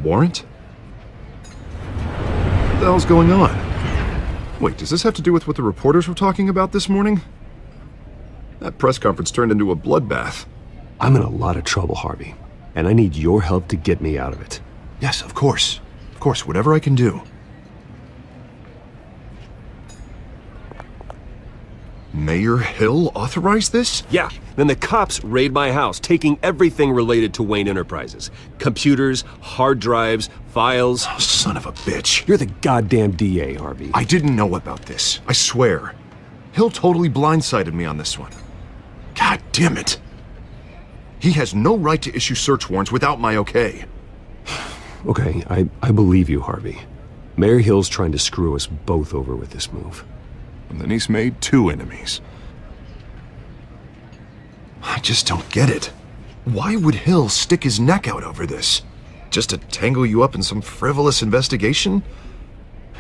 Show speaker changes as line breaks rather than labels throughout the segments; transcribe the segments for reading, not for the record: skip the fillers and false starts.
warrant? What the hell's going on? Wait, does this have to do with what the reporters were talking about this morning? That press conference turned into a bloodbath.
I'm in a lot of trouble, Harvey, and I need your help to get me out of it.
Yes, of course. Of course, whatever I can do. Mayor Hill authorized this?
Yeah, then the cops raid my house, taking everything related to Wayne Enterprises. Computers, hard drives, files.
Oh, son of a bitch.
You're the goddamn DA, Harvey.
I didn't know about this. I swear. Hill totally blindsided me on this one. God damn it. He has no right to issue search warrants without my okay.
Okay, I believe you, Harvey. Mayor Hill's trying to screw us both over with this move.
And then he's made 2 enemies. I just don't get it. Why would Hill stick his neck out over this? Just to tangle you up in some frivolous investigation?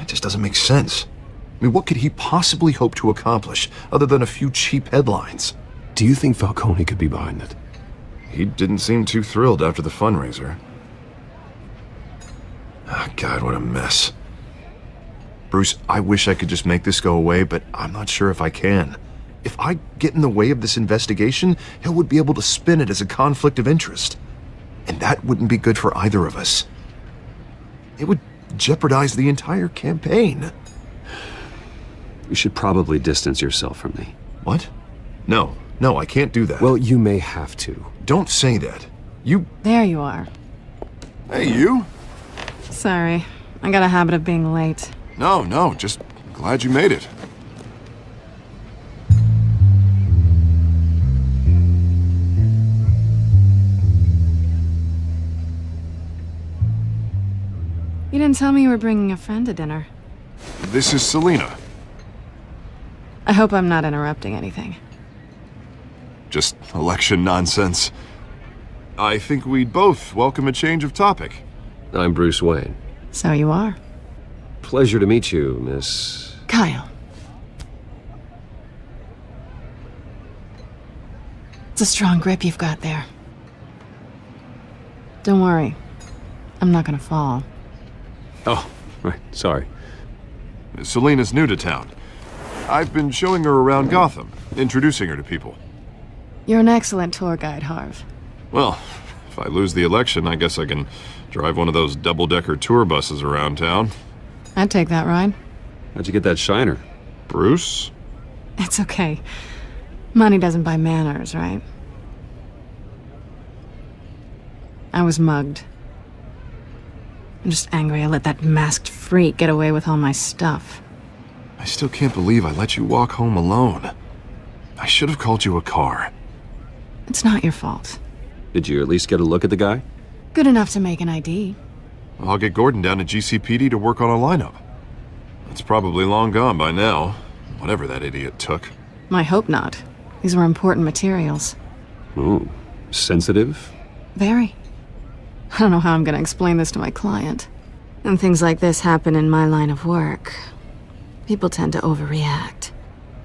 It just doesn't make sense. I mean, what could he possibly hope to accomplish other than a few cheap headlines?
Do you think Falcone could be behind it?
He didn't seem too thrilled after the fundraiser. Oh, God, what a mess. Bruce, I wish I could just make this go away, but I'm not sure if I can. If I get in the way of this investigation, Hill would be able to spin it as a conflict of interest. And that wouldn't be good for either of us. It would jeopardize the entire campaign.
You should probably distance yourself from me.
What? No, I can't do that.
Well, you may have to.
Don't say that. You...
There you are.
Hey, you?
Sorry, I got a habit of being late.
No, just glad you made it.
You didn't tell me you were bringing a friend to dinner.
This is Selena.
I hope I'm not interrupting anything.
Just election nonsense. I think we'd both welcome a change of topic.
I'm Bruce Wayne.
So you are.
Pleasure to meet you, Miss...
Kyle. It's a strong grip you've got there. Don't worry. I'm not gonna fall.
Oh, right, sorry.
Selena's new to town. I've been showing her around Gotham, introducing her to people.
You're an excellent tour guide, Harv.
Well, if I lose the election, I guess I can drive one of those double-decker tour buses around town.
I'd take that ride.
How'd you get that shiner?
Bruce?
It's okay. Money doesn't buy manners, right? I was mugged. I'm just angry I let that masked freak get away with all my stuff.
I still can't believe I let you walk home alone. I should have called you a car.
It's not your fault.
Did you at least get a look at the guy?
Good enough to make an ID.
I'll get Gordon down to GCPD to work on a lineup. It's probably long gone by now, whatever that idiot took.
I hope not. These were important materials.
Ooh, sensitive?
Very. I don't know how I'm gonna explain this to my client. And things like this happen in my line of work. People tend to overreact.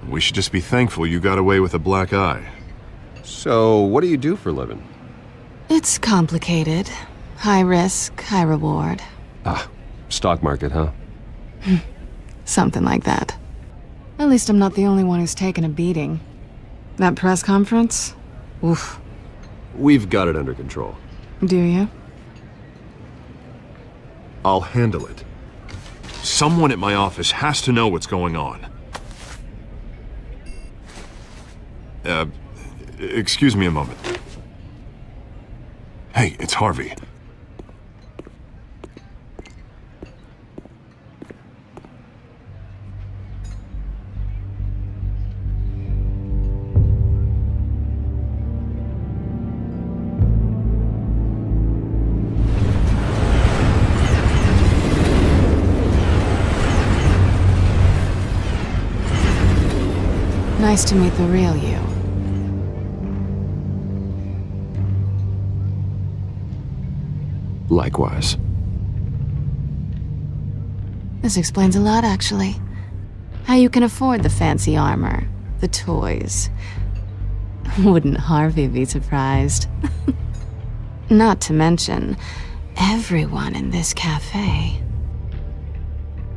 We should just be thankful you got away with a black eye.
So, what do you do for a living?
It's complicated. High risk, high reward.
Ah, stock market, huh?
Something like that. At least I'm not the only one who's taken a beating. That press conference? Oof.
We've got it under control.
Do you?
I'll handle it. Someone at my office has to know what's going on. Excuse me a moment. Hey, it's Harvey.
Nice to meet the real you.
Likewise.
This explains a lot, actually. How you can afford the fancy armor, the toys. Wouldn't Harvey be surprised? Not to mention, everyone in this cafe.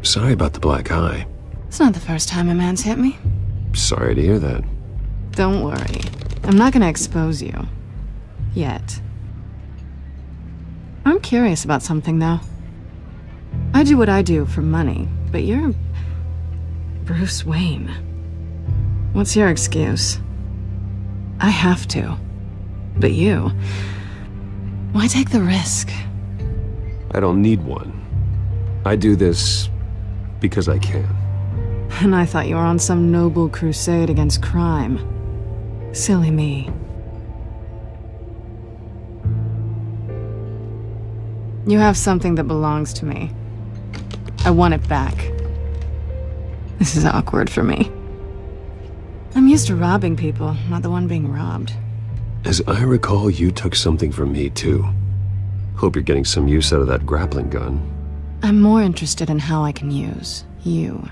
Sorry about the black eye.
It's not the first time a man's hit me.
Sorry to hear that.
Don't worry. I'm not gonna expose you. Yet. I'm curious about something, though. I do what I do for money, but you're... Bruce Wayne. What's your excuse? I have to. But you... Why take the risk?
I don't need one. I do this because I can.
And I thought you were on some noble crusade against crime. Silly me. You have something that belongs to me. I want it back. This is awkward for me. I'm used to robbing people, not the one being robbed.
As I recall, you took something from me, too. Hope you're getting some use out of that grappling gun.
I'm more interested in how I can use you.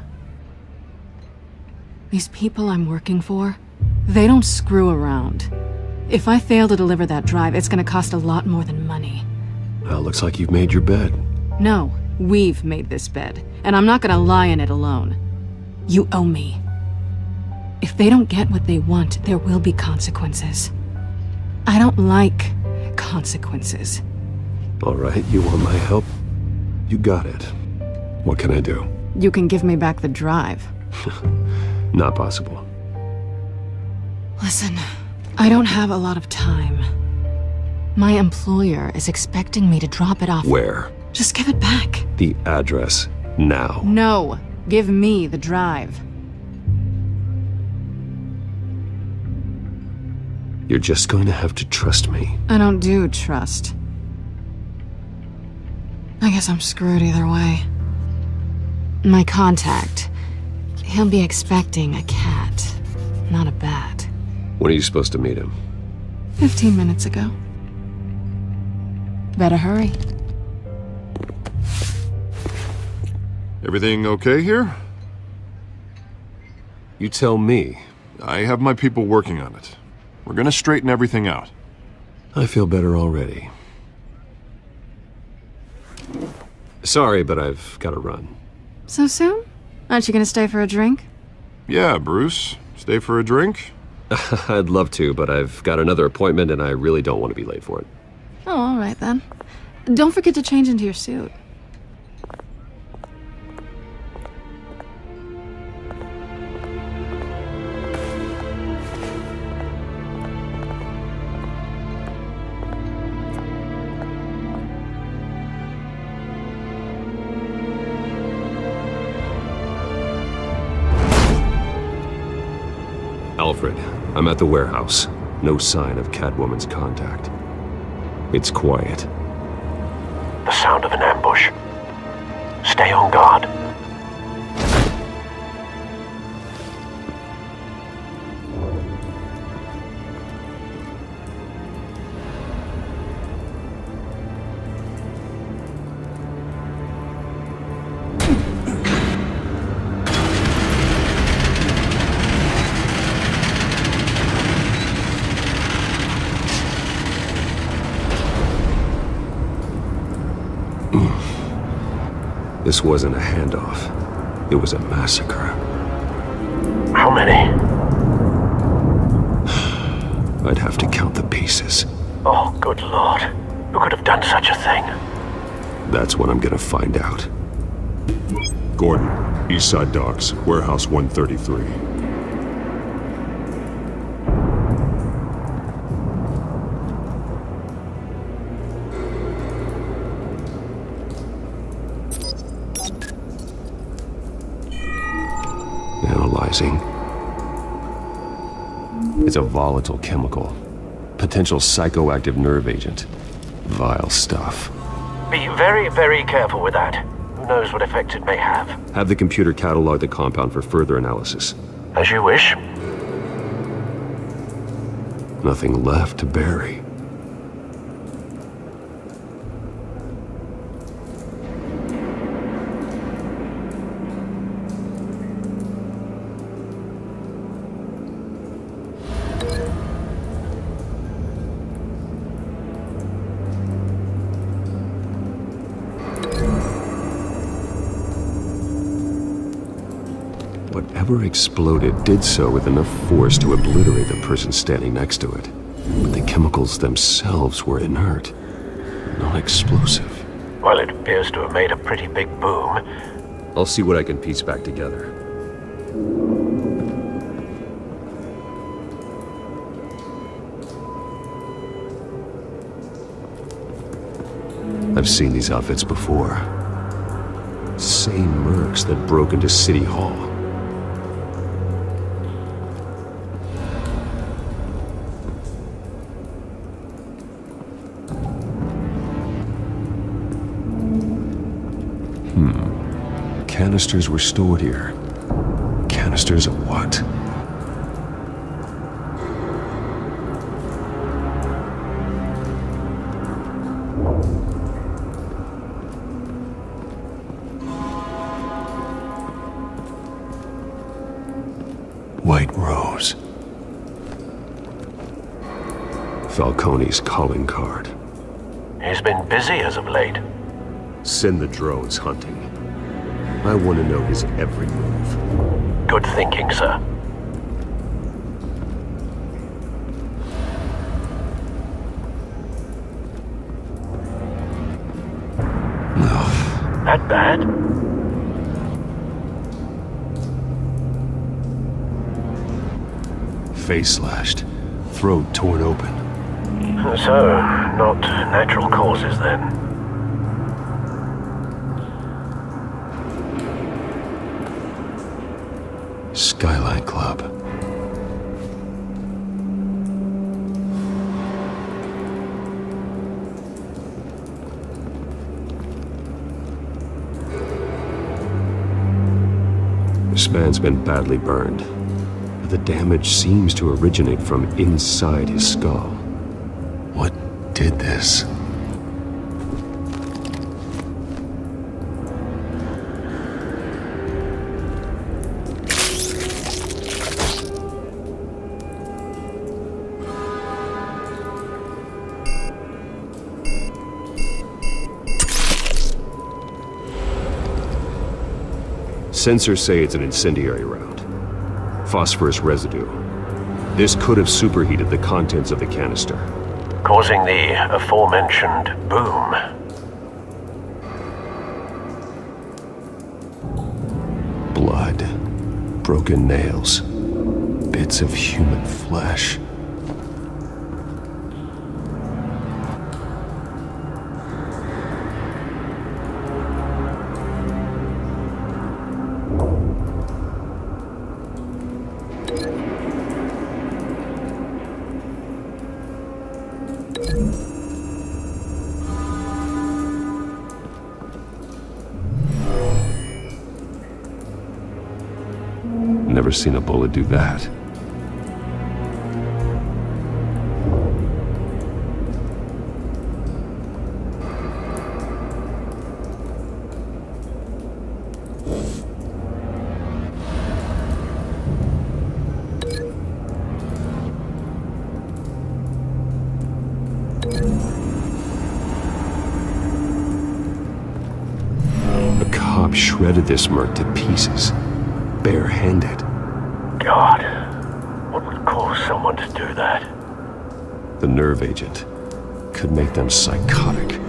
These people I'm working for, they don't screw around. If I fail to deliver that drive, it's gonna cost a lot more than money.
Well, looks like you've made your bed.
No, we've made this bed, and I'm not gonna lie in it alone. You owe me. If they don't get what they want, there will be consequences. I don't like consequences.
All right, you want my help? You got it. What can I do?
You can give me back the drive.
Not possible.
Listen, I don't have a lot of time. My employer is expecting me to drop it off.
Where?
Just give it back.
The address, now.
No, give me the drive.
You're just going to have to trust me.
I don't do trust. I guess I'm screwed either way. My contact, he'll be expecting a cat, not a bat.
When are you supposed to meet him?
15 minutes ago. Better hurry.
Everything okay here?
You tell me.
I have my people working on it. We're gonna straighten everything out.
I feel better already. Sorry, but I've got to run.
So soon? Aren't you gonna stay for a drink?
Yeah, Bruce. Stay for a drink?
I'd love to, but I've got another appointment and I really don't want to be late for it.
Oh, all right then. Don't forget to change into your suit.
Alfred, I'm at the warehouse. No sign of Catwoman's contact. It's quiet.
The sound of an ambush. Stay on guard.
This wasn't a handoff. It was a massacre.
How many?
I'd have to count the pieces.
Oh, good lord. Who could have done such a thing?
That's what I'm gonna find out.
Gordon, Eastside Docks, Warehouse 133.
Analyzing. It's a volatile chemical. Potential psychoactive nerve agent. Vile stuff.
Be very, very careful with that. Who knows what effect it may have.
Have the computer catalog the compound for further analysis.
As you wish.
Nothing left to bury. Whatever exploded did so with enough force to obliterate the person standing next to it. But the chemicals themselves were inert, not explosive.
Well, it appears to have made a pretty big boom.
I'll see what I can piece back together. I've seen these outfits before. Same mercs that broke into City Hall. Canisters were stored here. Canisters of what? White Rose. Falcone's calling card.
He's been busy as of late.
Send the drones hunting. I want to know his every move.
Good thinking, sir.
No.
That bad?
Face slashed. Throat torn open.
So, not natural causes then.
Skyline Club. This man's been badly burned. The damage seems to originate from inside his skull. What did this? Sensors say it's an incendiary round. Phosphorus residue. This could have superheated the contents of the canister,
Causing the aforementioned boom.
blood, broken nails, bits of human flesh. Never seen a bullet do that. A cop shredded this merc to pieces, barehanded.
God, what would cause someone to do that?
The nerve agent could make them psychotic.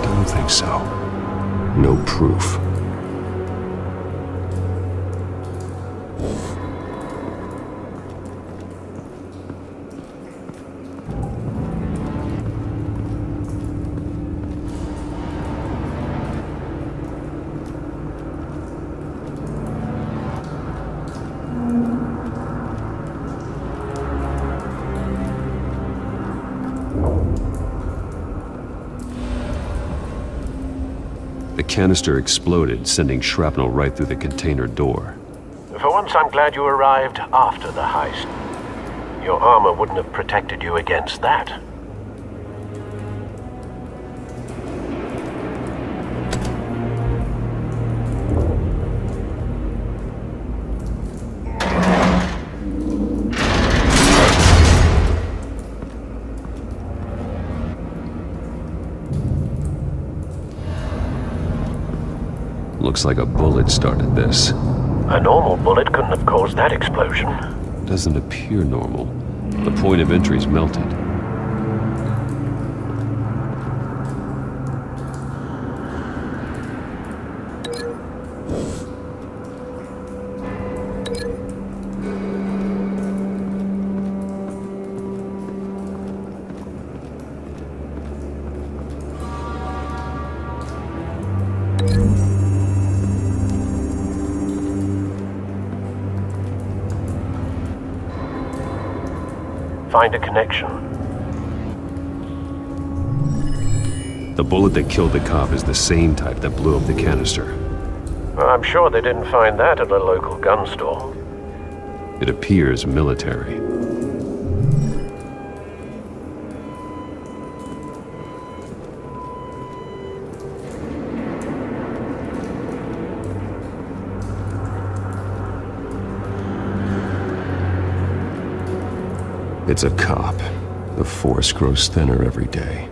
Don't think so. No proof. The canister exploded, sending shrapnel right through the container door.
For once, I'm glad you arrived after the heist. Your armor wouldn't have protected you against that.
Looks like a bullet started this.
A normal bullet couldn't have caused that explosion.
Doesn't appear normal. The point of entry's melted.
Find a connection.
The bullet that killed the cop is the same type that blew up the canister.
I'm sure they didn't find that at a local gun store.
It appears military. It's a cop. The force grows thinner every day.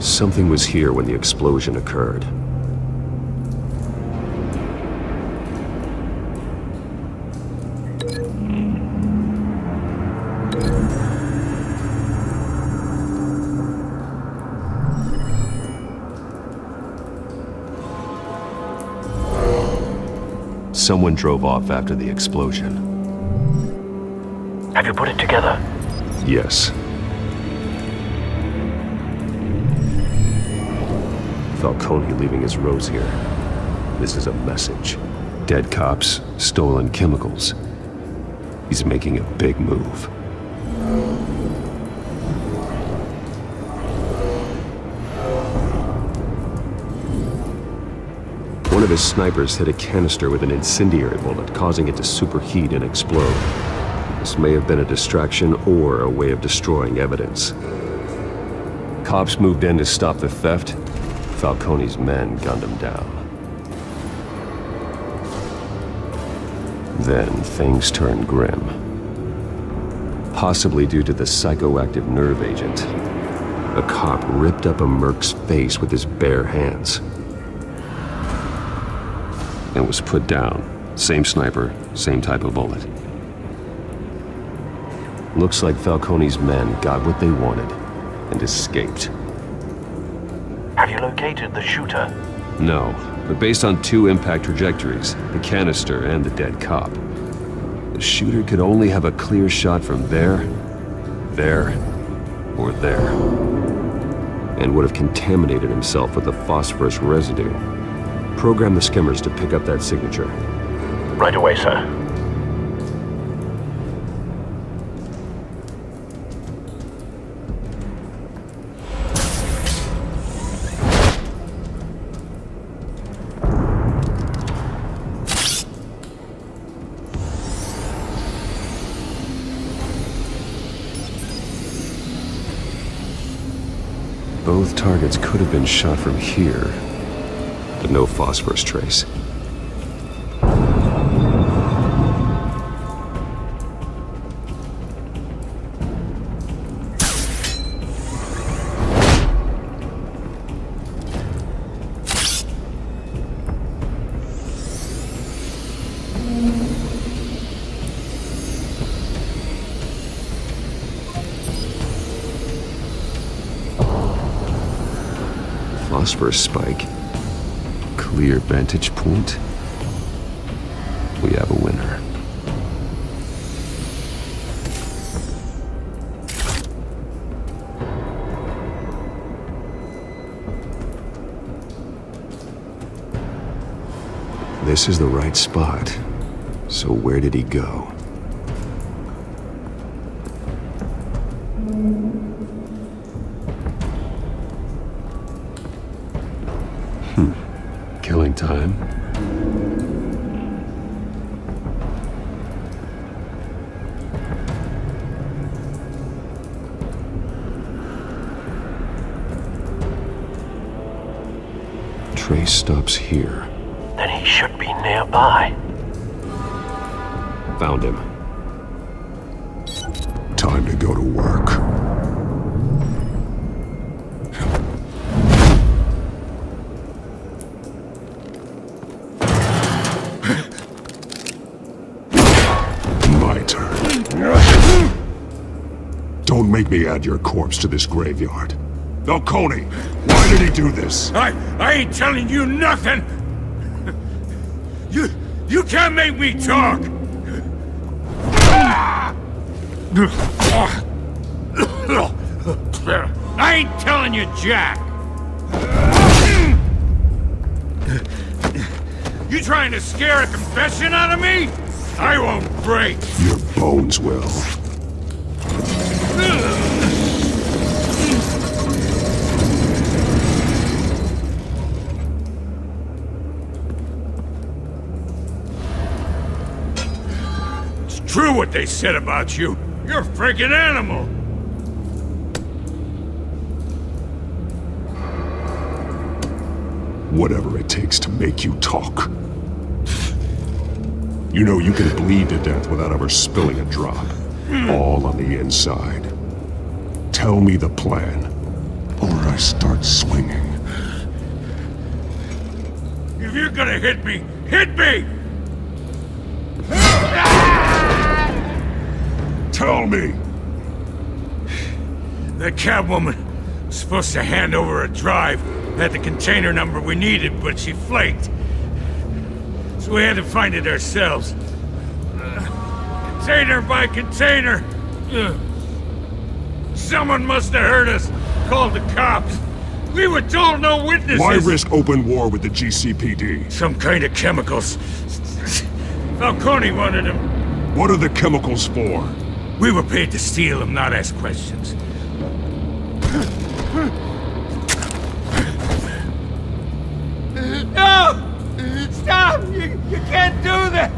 Something was here when the explosion occurred. Someone drove off after the explosion.
Have you put it together?
Yes. Falcone leaving his rose here. This is a message. Dead cops, stolen chemicals. He's making a big move. One of his snipers hit a canister with an incendiary bullet, causing it to superheat and explode. This may have been a distraction or a way of destroying evidence. Cops moved in to stop the theft. Falcone's men gunned him down. Then things turned grim. Possibly due to the psychoactive nerve agent. A cop ripped up a merc's face with his bare hands. And was put down. Same sniper, same type of bullet. Looks like Falcone's men got what they wanted and escaped.
Have you located the shooter?
No, but based on two impact trajectories, the canister and the dead cop, the shooter could only have a clear shot from there, or there, and would have contaminated himself with the phosphorus residue. Program the skimmers to pick up that signature.
Right away, sir.
Both targets could have been shot from here, but no phosphorus trace. phosphorus spike. Clear vantage point. We have a winner. This is the right spot. So where did he go? Killing time. Trace stops here.
Then he should be nearby.
Found him.
Time to go to work. My turn. Don't make me add your corpse to this graveyard. Falcone, why did he do this?
I ain't telling you nothing! You can't make me talk! I ain't telling you jack! You trying to scare a confession out of me? I won't break!
Your bones will.
True what they said about you. You're a freaking animal.
Whatever it takes to make you talk. You know you can bleed to death without ever spilling a drop. All on the inside. Tell me the plan, or I start swinging.
If you're gonna hit me, hit me!
Tell me!
The cabwoman was supposed to hand over a drive. Had the container number we needed, but she flaked. So we had to find it ourselves. Container by container. Someone must have heard us. Called the cops. We were told no witnesses.
Why risk open war with the GCPD?
Some kind of chemicals. Falcone wanted them.
What are the chemicals for?
We were paid to steal them, not ask questions. No! Stop! You can't do that!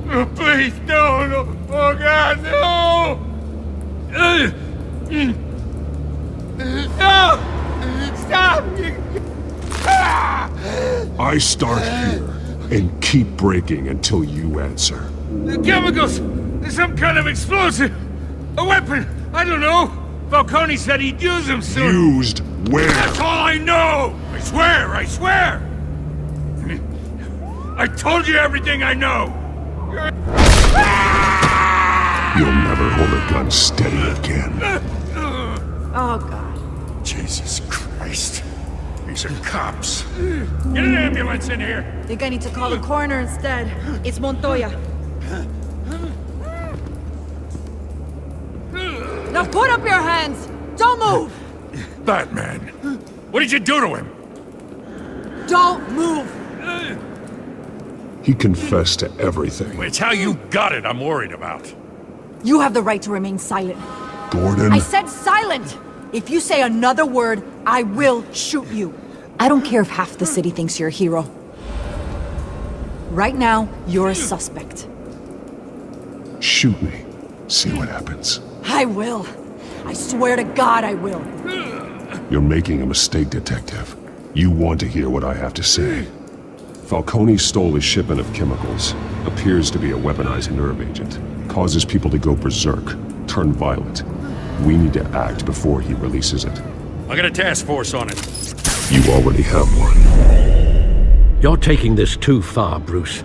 Oh, please, no! Oh, God, no! No! Stop!
I start here and keep breaking until you answer.
The chemicals! There's some kind of explosive! A weapon! I don't know! Falcone said he'd use them soon!
Used where?
That's all I know! I swear! I swear! I told you everything I know!
You'll never hold a gun steady again.
Oh, God.
Jesus Christ. These are cops. Get an ambulance in here!
Think I need to call the coroner instead. It's Montoya. Now put up your hands! Don't move!
Batman! What did you do to him?
Don't move!
He confessed to everything.
It's how you got it I'm worried about.
You have the right to remain silent.
Gordon?
I said silent! If you say another word, I will shoot you. I don't care if half the city thinks you're a hero. Right now, you're a suspect.
Shoot me. See what happens.
I will. I swear to God I will.
You're making a mistake, Detective. You want to hear what I have to say. Falcone stole a shipment of chemicals. Appears to be a weaponized nerve agent. Causes people to go berserk, turn violent. We need to act before he releases it.
I got a task force on it.
You already have one.
You're taking this too far, Bruce.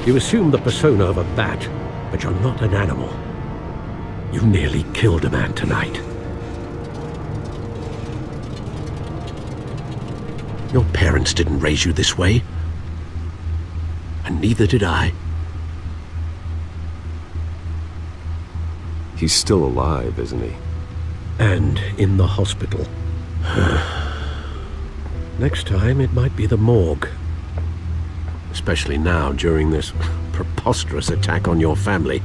You assume the persona of a bat, but you're not an animal. You nearly killed a man tonight. Your parents didn't raise you this way. And neither did I.
He's still alive, isn't he?
And in the hospital. Next time, it might be the morgue. Especially now, during this preposterous attack on your family.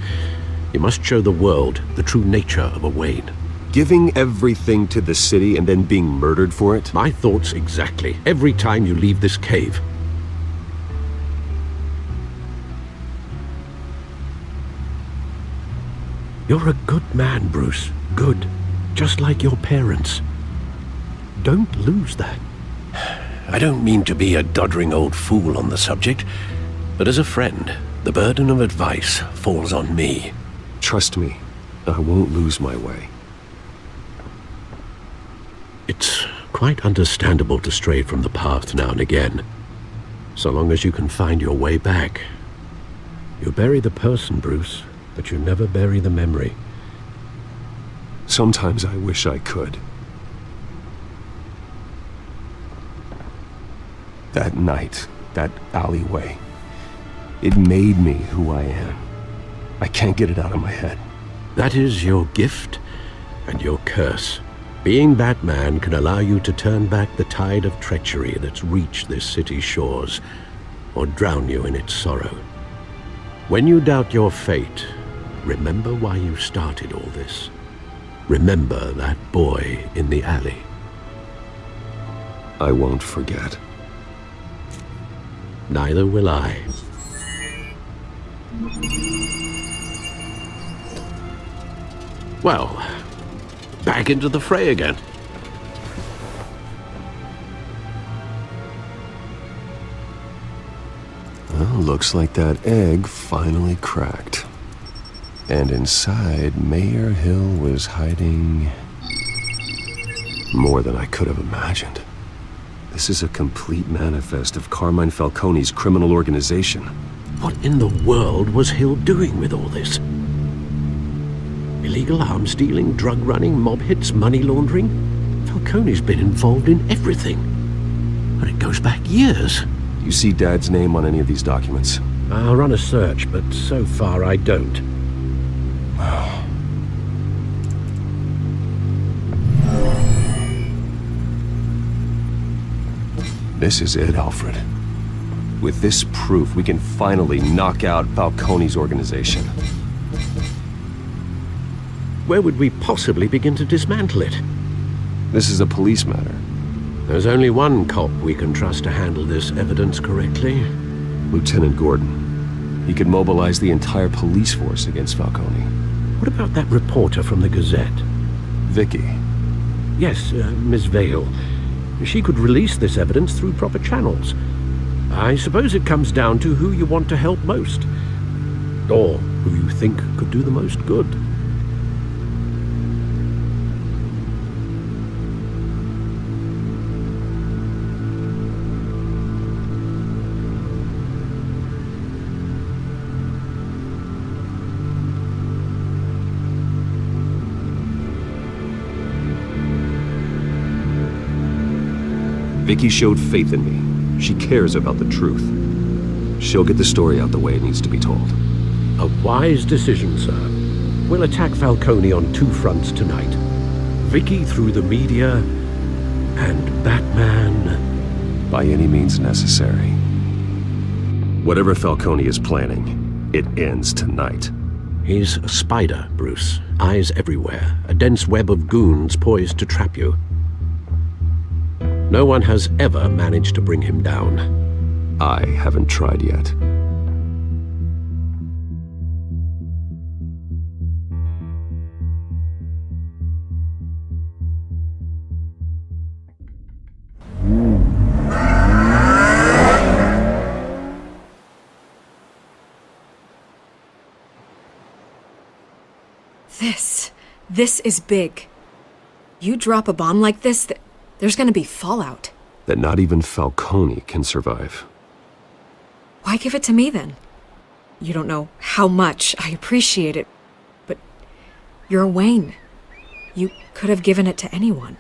You must show the world the true nature of a Wayne.
Giving everything to the city and then being murdered for it?
My thoughts exactly. Every time you leave this cave. You're a good man, Bruce. Good. Just like your parents. Don't lose that. I don't mean to be a doddering old fool on the subject, but as a friend, the burden of advice falls on me.
Trust me, I won't lose my way.
It's quite understandable to stray from the path now and again, so long as you can find your way back. You bury the person, Bruce, but you never bury the memory.
Sometimes I wish I could. That night, that alleyway, it made me who I am. I can't get it out of my head.
That is your gift and your curse. Being Batman can allow you to turn back the tide of treachery that's reached this city's shores, or drown you in its sorrow. When you doubt your fate, remember why you started all this. Remember that boy in the alley.
I won't forget.
Neither will I. Well, back into the fray again.
Well, looks like that egg finally cracked. And inside, Mayor Hill was hiding more than I could have imagined. This is a complete manifest of Carmine Falcone's criminal organization.
What in the world was Hill doing with all this? Illegal arms dealing, drug running, mob hits, money laundering? Falcone's been involved in everything. And it goes back years.
You see Dad's name on any of these documents?
I'll run a search, but so far I don't.
This is it, Alfred. With this proof, we can finally knock out Falcone's organization.
Where would we possibly begin to dismantle it?
This is a police matter.
There's only one cop we can trust to handle this evidence correctly.
Lieutenant Gordon. He could mobilize the entire police force against Falcone.
What about that reporter from the Gazette?
Vicky.
Yes, Miss Vale. She could release this evidence through proper channels. I suppose it comes down to who you want to help most. Or who you think could do the most good.
Vicky showed faith in me. She cares about the truth. She'll get the story out the way it needs to be told.
A wise decision, sir. We'll attack Falcone on two fronts tonight. Vicky through the media, and Batman...
by any means necessary. Whatever Falcone is planning, it ends tonight.
He's a spider, Bruce. Eyes everywhere. A dense web of goons poised to trap you. No one has ever managed to bring him down.
I haven't tried yet.
This is big. You drop a bomb like this, there's gonna be fallout.
That not even Falcone can survive.
Why give it to me then? You don't know how much I appreciate it, but you're Wayne. You could have given it to anyone.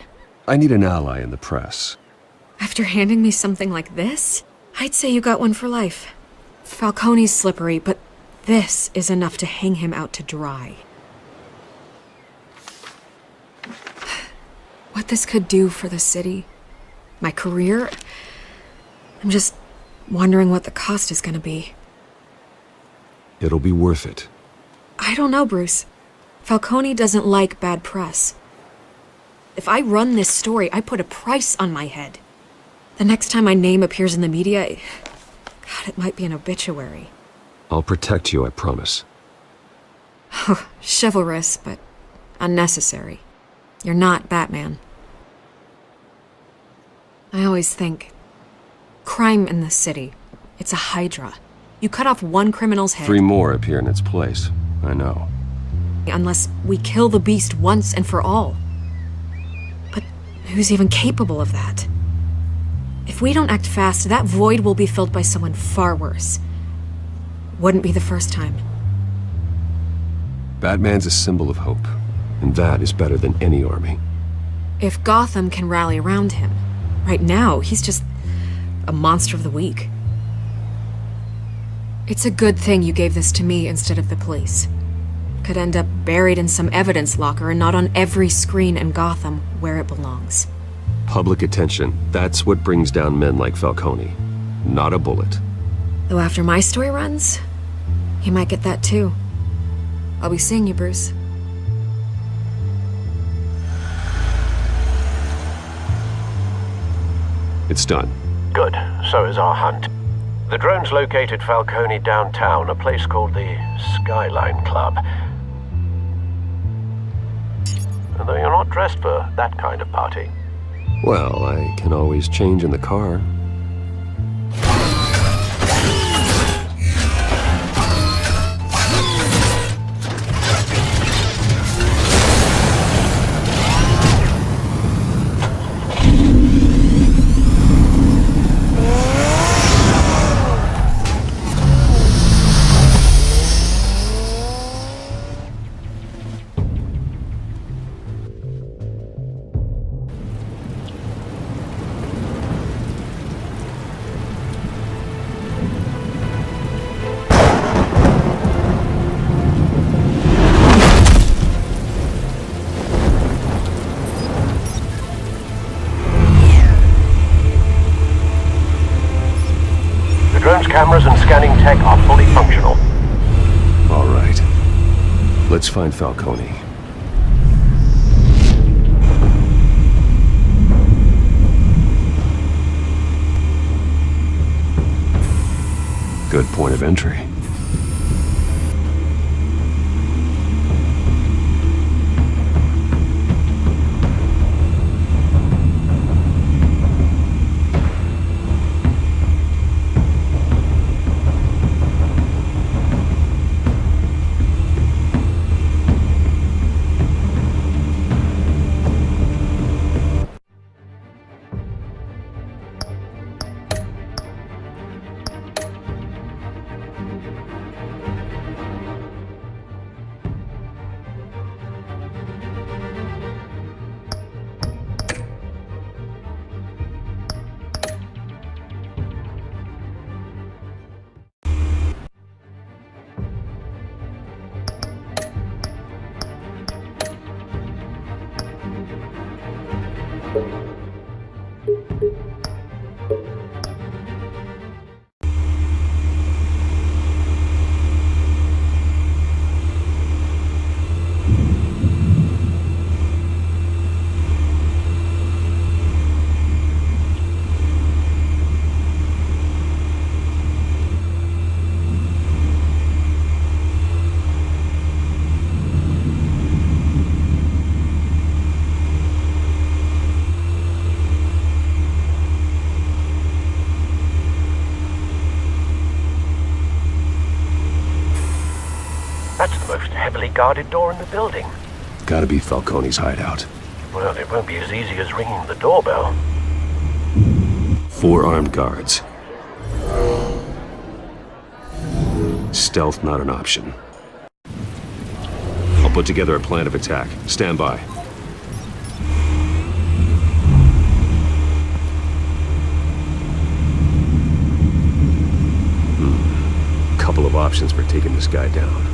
I need an ally in the press.
After handing me something like this, I'd say you got one for life. Falcone's slippery, but this is enough to hang him out to dry. What this could do for the city, my career, I'm just wondering what the cost is gonna be.
It'll be worth it.
I don't know, Bruce. Falcone doesn't like bad press. If I run this story, I put a price on my head. The next time my name appears in the media, God, it might be an obituary.
I'll protect you, I promise.
Chivalrous, but unnecessary. You're not Batman. I always think, crime in the city, it's a hydra. You cut off one criminal's head.
3 more appear in its place, I know.
Unless we kill the beast once and for all. But who's even capable of that? If we don't act fast, that void will be filled by someone far worse. Wouldn't be the first time.
Batman's a symbol of hope, and that is better than any army.
If Gotham can rally around him, right now he's just a monster of the week. It's a good thing you gave this to me instead of the police. Could end up buried in some evidence locker and not on every screen in Gotham where it belongs.
Public attention, that's what brings down men like Falcone. Not a bullet.
Though after my story runs, he might get that too. I'll be seeing you, Bruce.
It's done.
Good. So is our hunt. The drones located Falcone downtown, a place called the Skyline Club. Although you're not dressed for that kind of party.
Well, I can always change in the car.
Cameras and scanning tech are fully functional.
All right. Let's find Falcone. Good point of entry.
That's the most heavily guarded door in the building.
Gotta be Falcone's hideout.
Well, it won't be as easy as ringing the doorbell.
4 armed guards. Stealth not an option. I'll put together a plan of attack. Stand by. Couple of options for taking this guy down.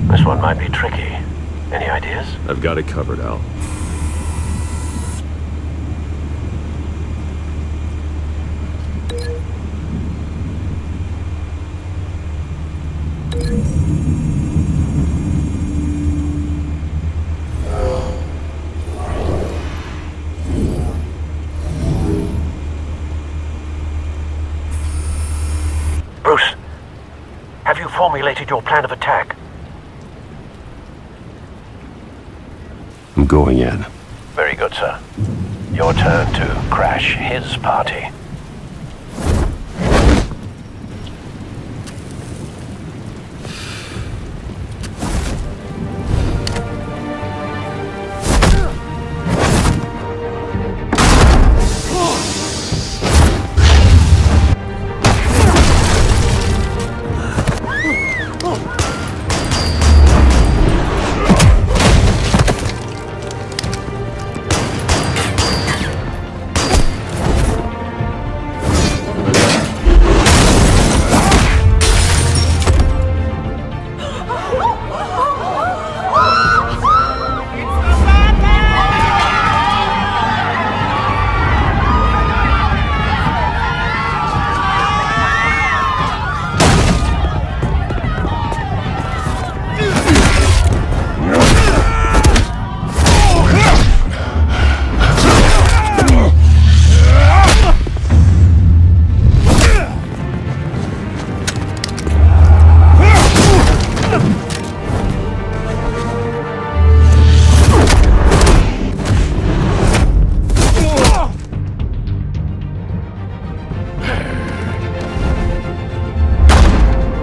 This one might be tricky. Any ideas?
I've got it covered, Al.
Bruce, have you formulated your plan of attack?
I'm going in.
Very good, sir. Your turn to crash his party.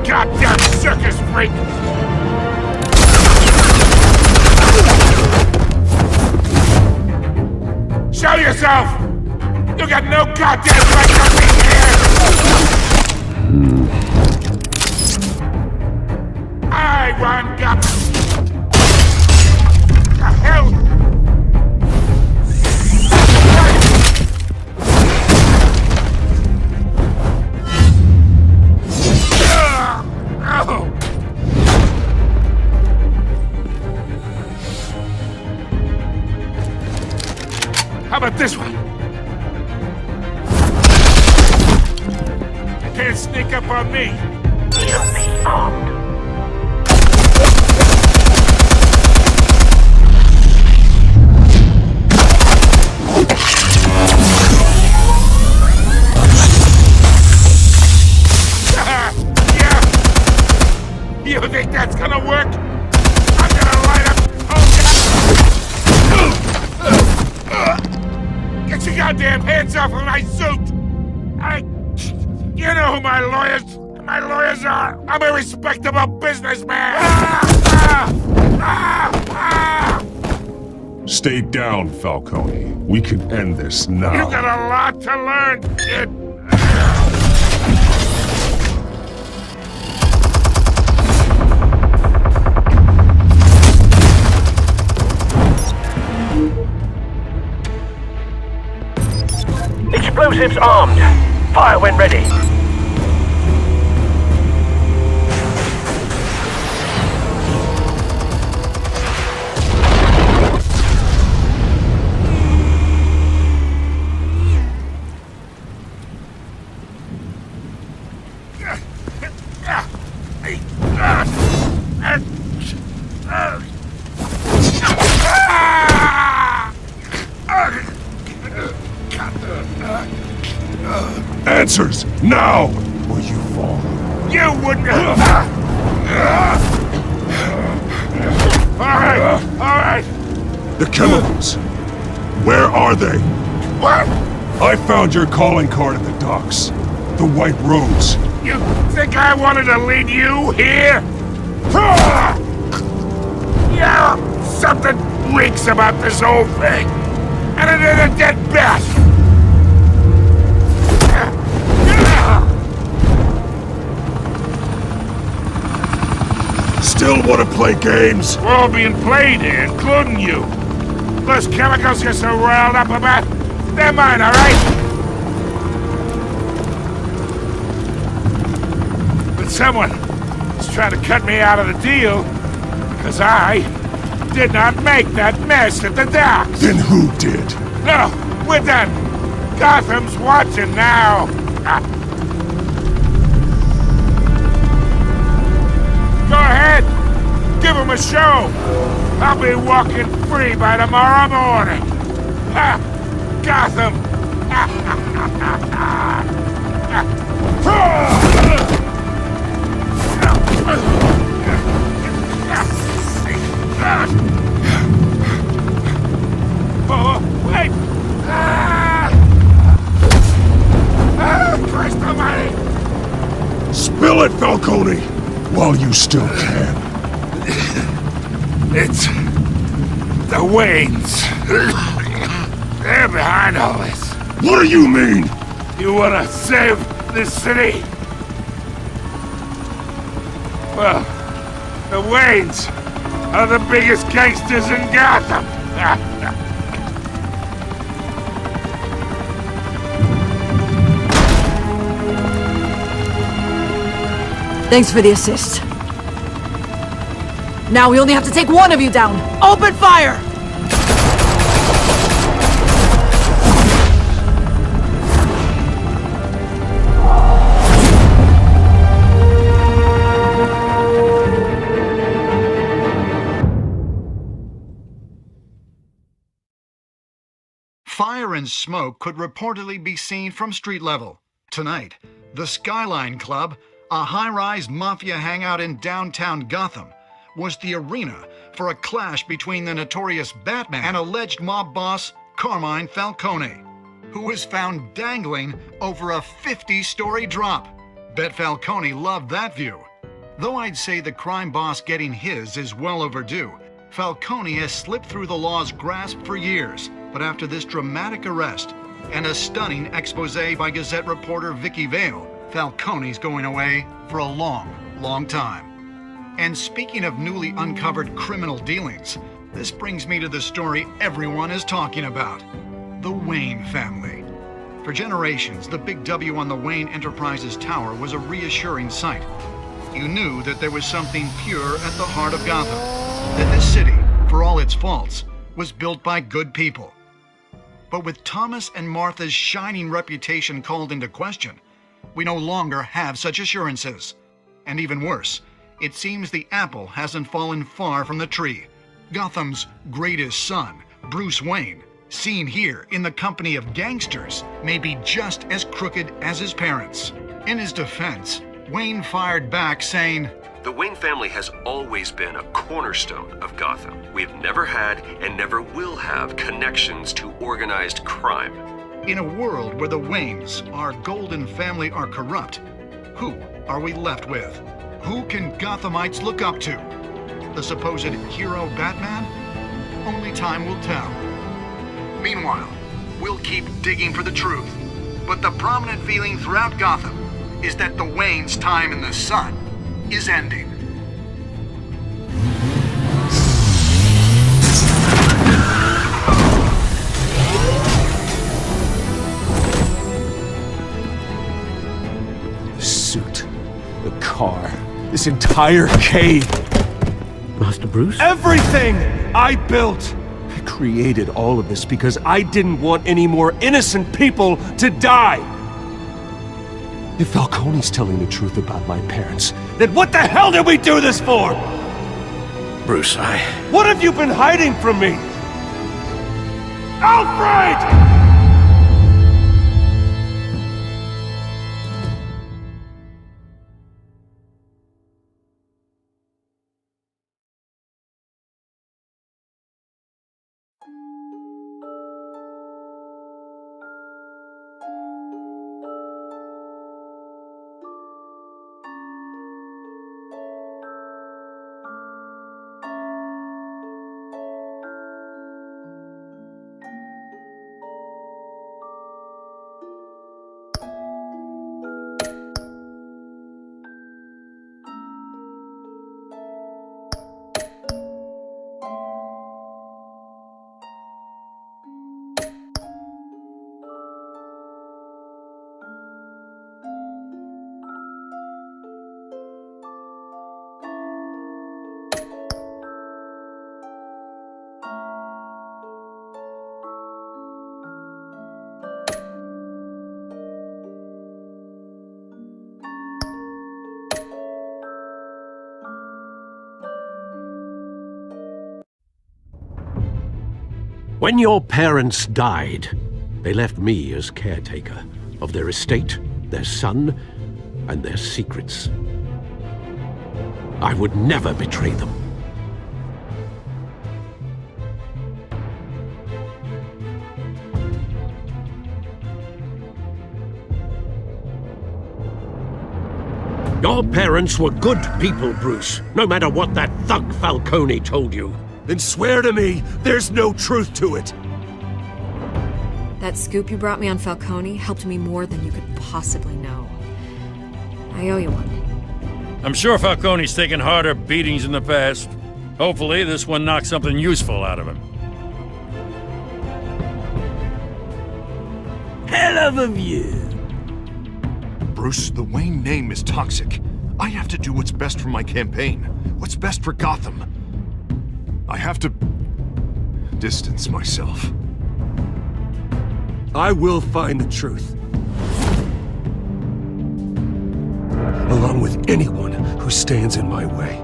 Goddamn circus freak! yourself! You got no goddamn right to be here! I want Gotham! The hell? How about this one? You can't sneak up on me.
Should be armed.
Yeah. You think that's gonna work? I'm gonna light up. Get your goddamn hands off of my suit! You know who my lawyers are! I'm a respectable businessman!
Stay down, Falcone. We can end this now.
You got a lot to learn, kid!
Explosives armed. Fire when ready.
Answers, now! Or you fall.
You wouldn't have... Alright!
The chemicals. Where are they?
What?
I found your calling card at the docks. The White Rose.
You think I wanted to lead you here? Yeah, something reeks about this whole thing. And it is a dead bat.
Still want to play games?
We're all being played here, including you. Those chemicals you're so riled up about, they're mine, all right? But someone is trying to cut me out of the deal because I did not make that mess at the docks.
Then who did?
No, we're done. Gotham's watching now. Go ahead. Give him a show. I'll be walking free by tomorrow morning. Ha! Gotham. Oh, wait. Christ almighty.
Spill it, Falcone! While you still can.
It's the Waynes. They're behind all this.
What do you mean?
You wanna save this city? Well, the Waynes are the biggest gangsters in Gotham.
Thanks for the assist. Now we only have to take one of you down. Open fire!
Fire and smoke could reportedly be seen from street level. Tonight, the Skyline Club, a high-rise mafia hangout in downtown Gotham, was the arena for a clash between the notorious Batman and alleged mob boss Carmine Falcone, who was found dangling over a 50-story drop. Bet Falcone loved that view. Though I'd say the crime boss getting his is well overdue, Falcone has slipped through the law's grasp for years, But after this dramatic arrest and a stunning expose by Gazette reporter Vicky Vale, Falcone's going away for a long, long time. And speaking of newly uncovered criminal dealings, this brings me to the story everyone is talking about: the Wayne family. For generations, the big W on the Wayne Enterprises tower was a reassuring sight. You knew that there was something pure at the heart of Gotham, that this city, for all its faults, was built by good people. But with Thomas and Martha's shining reputation called into question, we no longer have such assurances. And even worse, it seems the apple hasn't fallen far from the tree. Gotham's greatest son, Bruce Wayne, seen here in the company of gangsters, may be just as crooked as his parents. In his defense, Wayne fired back saying,
"The Wayne family has always been a cornerstone of Gotham. We have never had and never will have connections to organized crime."
In a world where the Waynes, our golden family, are corrupt, who are we left with? Who can Gothamites look up to? The supposed hero Batman? Only time will tell. Meanwhile, we'll keep digging for the truth. But the prominent feeling throughout Gotham is that the Waynes' time in the sun is ending.
The suit, the car, this entire cave.
Master Bruce?
Everything I built! I created all of this because I didn't want any more innocent people to die! If Falcone's telling the truth about my parents, then what the hell did we do this for?
Bruce,
What have you been hiding from me? Alfred!
When your parents died, they left me as caretaker of their estate, their son, and their secrets. I would never betray them. Your parents were good people, Bruce, no matter what that thug Falcone told you.
Then swear to me there's no truth to it.
That scoop you brought me on Falcone helped me more than you could possibly know. I owe you one.
I'm sure Falcone's taken harder beatings in the past. Hopefully, this one knocks something useful out of him.
Hell of a view.
Bruce, the Wayne name is toxic. I have to do what's best for my campaign. What's best for Gotham. I have to distance myself.
I will find the truth. Along with anyone who stands in my way.